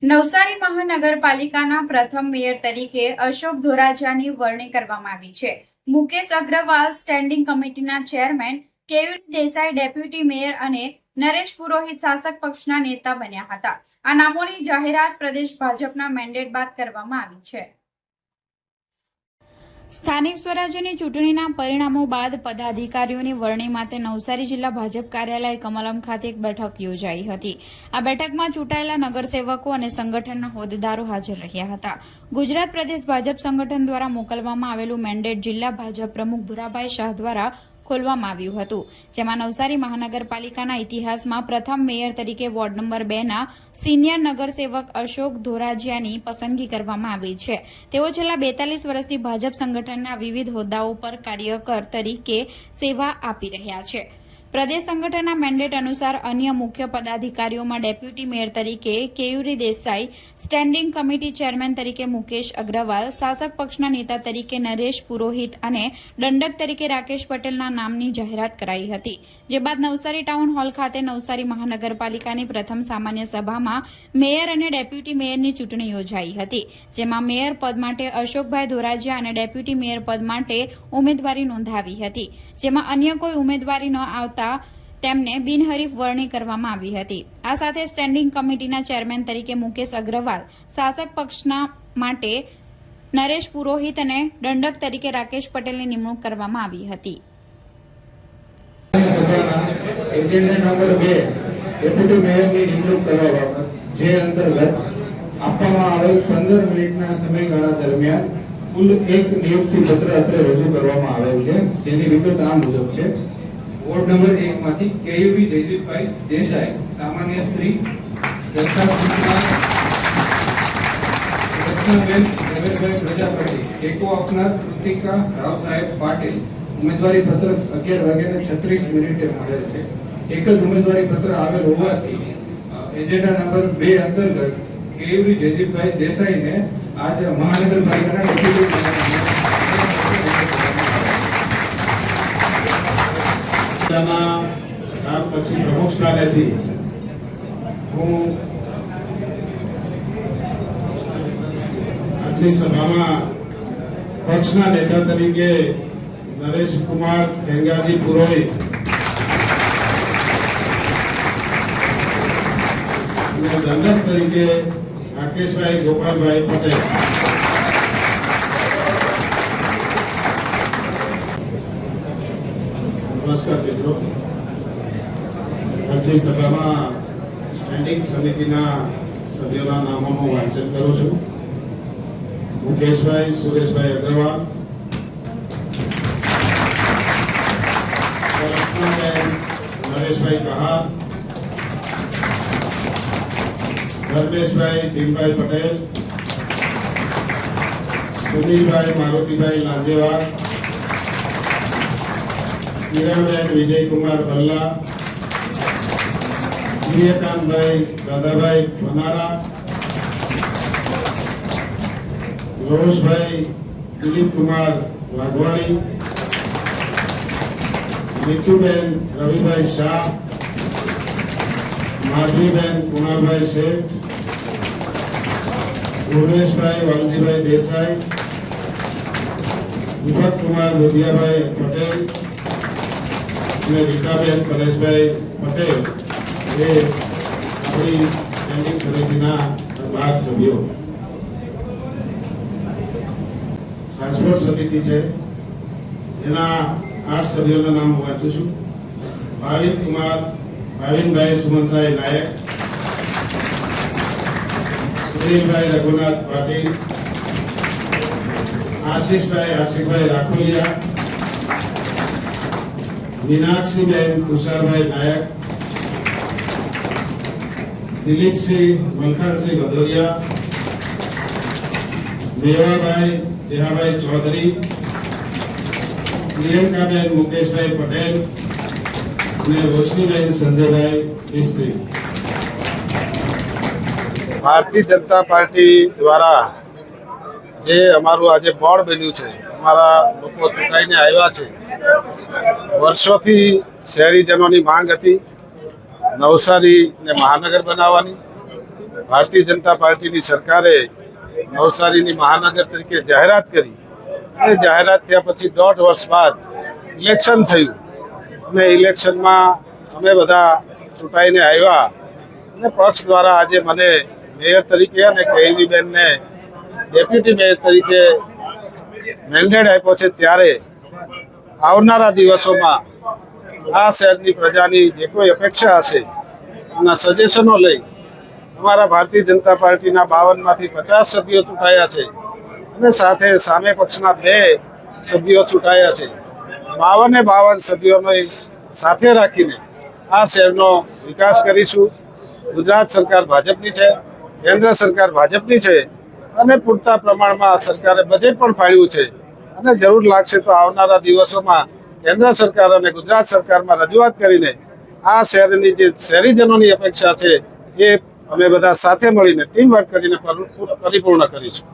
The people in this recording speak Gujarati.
નવસારી મહાનગરપાલિકાના પ્રથમ મેયર તરીકે અશોક ધોરાજીયાની વરણી કરવામાં આવી છે। મુકેશ અગ્રવાલ સ્ટેન્ડિંગ કમિટીના chairman, Keyur Desai deputy mayor અને નરેશ પુરોહિત શાસક પક્ષના નેતા બન્યા હતા। આ નામોની જાહેરાત પ્રદેશ ભાજપના મેન્ડેટ બાદ કરવામાં આવી છે। સ્થાનિક સ્વરાજ્યની ચૂંટણીના પરિણામો બાદ પદાધિકારીઓની વરણી માટે નવસારી જિલ્લા ભાજપ કાર્યાલય કમલમ ખાતે એક બેઠક યોજાઈ હતી। આ બેઠકમાં ચૂંટાયેલા નગરસેવકો અને સંગઠનના હોદ્દેદારો હાજર રહ્યા હતા। ગુજરાત પ્રદેશ ભાજપ સંગઠન દ્વારા મોકલવામાં આવેલું મેન્ડેટ જિલ્લા ભાજપ પ્રમુખ ભુરાભાઈ શાહ દ્વારા ખોલવામાં આવ્યું હતું, જેમાં નવસારી મહાનગરપાલિકાના ઇતિહાસમાં પ્રથમ મેયર તરીકે વોર્ડ નંબર 2 ના સિનિયર નગરસેવક અશોક ધોરાજીયાની પસંદગી કરવામાં આવી છે। તેઓ છેલ્લા 42 વર્ષથી ભાજપ સંગઠનના વિવિધ હોદ્દાઓ પર કાર્યકર તરીકે સેવા આપી રહ્યા છે। પ્રદેશ સંગઠનના મેન્ડેટ અનુસાર અન્ય મુખ્ય પદાધિકારીઓમાં ડેપ્યુટી મેયર તરીકે કેયુરી દેસાઈ, સ્ટેન્ડિંગ કમિટી ચેરમેન તરીકે મુકેશ અગ્રવાલ, શાસક પક્ષના નેતા તરીકે નરેશ પુરોહિત અને દંડક તરીકે રાકેશ પટેલના નામની જાહેરાત કરાઈ હતી। જે બાદ નવસારી ટાઉન હોલ ખાતે નવસારી મહાનગરપાલિકાની પ્રથમ સામાન્ય સભામાં મેયર અને ડેપ્યુટી મેયરની ચૂંટણી યોજાઈ હતી, જેમાં મેયર પદ માટે અશોકભાઈ ધોરાજીયા અને ડેપ્યુટી મેયર પદ માટે ઉમેદવારી નોંધાવી હતી, જેમાં અન્ય કોઈ ઉમેદવારી ન આવતા તેમને બિનહરીફ વરણી કરવામાં આવી હતી। આ સાથે સ્ટેન્ડિંગ કમિટીના ચેરમેન તરીકે મુકેશ અગ્રવાલ, શાસક પક્ષના માટે નરેશ પુરોહિત અને દંડક તરીકે રાકેશ પટેલની નિમણૂક કરવામાં આવી હતી। એજન્ડા નંબર 2 ડેપ્યુટી મેયરની નિમણૂક કરવા બાબત જે અંતર્ગત આપવામાં આવેલ 15 મિનિટના સમયગાળા દરમિયાન કુલ એક નિયુક્તિ પત્ર અત્રે રજૂ કરવામાં આવેલ છે, જેની વિગત આ મુજબ છે। વોર્ડ નંબર 1 માંથી કેયુવી જયદીપભાઈ દેસાઈ, સામાન્ય સ્ત્રી, રત્નાબેન રવિભાઈ પ્રજાપતિ, ટેકો આપનાર કૃતિકા રાવ સાહેબ પાટીલ, ઉમેદવારી પત્ર 11:36 મળેલ છે। એક જ ઉમેદવારી પત્ર આવેલ હોવાથી એજન્ડા નંબર 2 અંતર્ગત કેયુવી જયદીપભાઈ દેસાઈને આજ મહાનગરપાલિકાના ડેપ્યુટી નામ પછી પ્રમુખ સ્થાનેથી હું આજની સભામાં પક્ષના નેતા તરીકે નરેશ કુમાર ખેંગાજી પુરોહિત અને દંડક તરીકે રાકેશભાઈ ગોપાલભાઈ પટેલ નમસ્કાર મિત્રો। આજની સભામાં સ્ટેન્ડિંગ સમિતિના સભ્યોના નામોનું વાંચન કરું છું। મુકેશભાઈ સુરેશભાઈ અગ્રવાલ, નરેશભાઈ કહાર, ધર્મેશભાઈ ભીમભાઈ પટેલ, સુનિલભાઈ મારુતિભાઈ લાંજેવાલ, હીરાબેન વિજયકુમાર ભલ્લા, સૂર્યકાંતભાઈ દાદાભાઈ વનારા, રોશભાઈ દિલીપકુમાર વાઘવાણી, નીતુબેન રવિભાઈ શાહ, માધવીબેન કુણાલભાઈ શેઠ, ઉમેશભાઈ વાલજીભાઈ દેસાઈ, દીપકકુમાર લોધિયાભાઈ પટેલ અને રીકાબેન પરેશભાઈ પટેલ એ આપણી સ્ટેન્ડિંગ સમિતિના 12 સભ્યો। ટ્રાન્સપોર્ટ સમિતિ છે, એના 8 સભ્યોના નામ વાંચું છું। ભાવિનભાઈ સુમંતરાય નાયક, સુનિલભાઈ રઘુનાથ પાટીલ, આશિષભાઈ આશિકભાઈ રાખોલિયા, મીનાક્ષીબેન તુષારભાઈ નાયક, દિલીપસિંહ મલખાનસિંહ ભદોરિયા, મેવાભાઈ જેહાભાઈ ચૌધરી, પ્રિયંકાબેન મુકેશભાઈ પટેલ અને રોશનીબેન સંજયભાઈ મિસ્ત્રી। ભારતીય જનતા પાર્ટી દ્વારા જે અમારું આજે બોર્ડ બન્યું છે, અમારા લોકો ચૂંટાઈને આવ્યા છે। વર્ષોથી શહેરીજનોની માંગ હતી નવસારીને મહાનગર બનાવવાની, ભારતીય જનતા પાર્ટીની સરકારે નવસારીની મહાનગર તરીકે જાહેરાત કરી અને જાહેરાત થયા પછી 1.5 વર્ષ બાદ ઇલેક્શન થયું અને ઇલેક્શનમાં અમે બધા ચૂંટાઈને આવ્યા અને પક્ષ દ્વારા આજે મને મેયર તરીકે અને કેવીબેનને ડેપ્યુટી મેયર તરીકે મેન્ડેટ આપ્યો છે. ત્યારે આવનારા દિવસોમાં આ શહેરની પ્રજાની જે કોઈ અપેક્ષા હશે એના સજેશનો લઈ અમારા ભારતીય જનતા પાર્ટીના 52માંથી 50 સભ્યો ચૂંટાયા છે અને સાથે સામે પક્ષના 2 સભ્યો ચૂંટાયા છે. 52 સભ્યોને સાથે રાખીને આ શહેરનો વિકાસ કરીશું. ગુજરાત સરકાર ભાજપની છે, કેન્દ્ર સરકાર ભાજપની છે અને પૂરતા પ્રમાણમાં સરકારે બજેટ પણ ફાળવ્યું છે અને જરૂર લાગશે તો આવનારા દિવસોમાં કેન્દ્ર સરકાર અને ગુજરાત સરકારમાં રજૂઆત કરીને આ શહેરની જે શહેરીજનોની અપેક્ષા છે એ અમે બધા સાથે મળીને ટીમ વર્ક કરીને પરિપૂર્ણ કરીશું.